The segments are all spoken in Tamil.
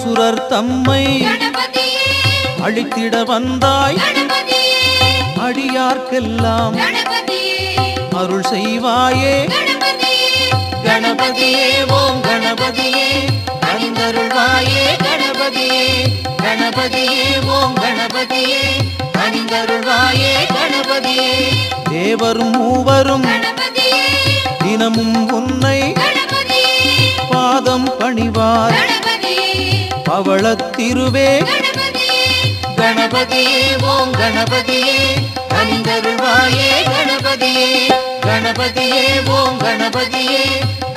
அசுரர் தம்மை அழித்திட வந்தாய் அடியார்க்கெல்லாம் அருள் செய்வாயே கணபதியே ஓம் கணபதியே அணிந்தருள்வாயே கணபதியே கணபதியே ஓம் கணபதியே அணிந்தருள்வாயே கணபதியே தேவரும் மூவரும் தினமும் உன்னை பாதம் பணிவார் பவளத்திருவே கணபதியே ஓம் கணபதியே அணிந்தருள்வாயே கணபதியே கணபதியே ஓம் கணபதியே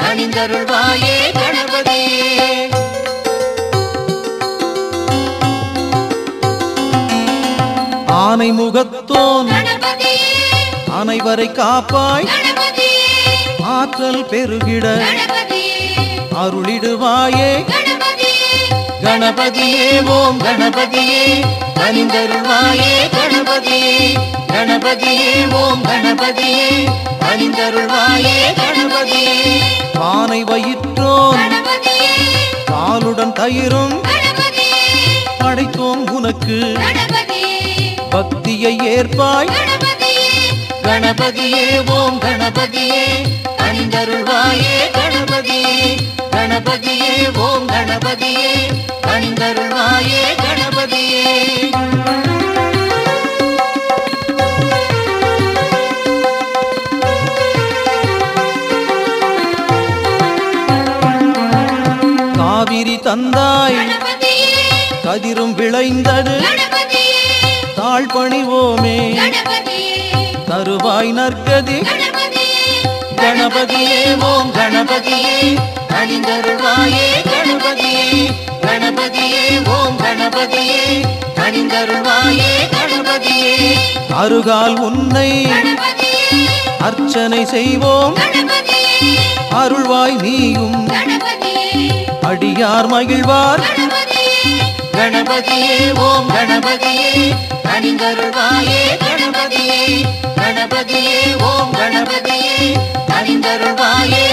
அணிந்தருள்வாயே கணபதியே ஆனை முகத்தோன் அனைவரை காப்பாய் ஆற்றல் பெருகிட அருளிடுவாயே கணபதியே ஓம் கணபதியே அணிந்தருள்வாயே கணபதியே கணபதியே ஓம் கணபதியே அணிந்தருள்வாயே கணபதியே பானை வயிற்றோன் பாலுடன் தயிரும் படைத்தோம் உனக்கு பக்தியை ஏற்பாய் கணபதியே ஓம் கணபதியே அணிந்தருள்வாயே கணபதியே கணபதியே ஓம் கணபதியே அணிந்தருள்வாயே கணபதியே காவிரி தந்தாய் கதிரும் விளைந்தது தாழ் பணிவோமே தருவாய் நற்கதி கணபதியே ஓம் கணபதியே அணிந்தருள்வாயே கணபதியே கணபதியே ஓம் கணபதியே அணிந்தருள்வாயே கணபதியே அருகால் உன்னை அர்ச்சனை செய்வோம் அருள்வாய் நீயும் அடியார் மகிழ்வார் கணபதியே ஓம் கணபதியே அணிந்தருள்வாயே கணபதியே கணபதியே ஓம் கணபதியே அணிந்தருள்வாயே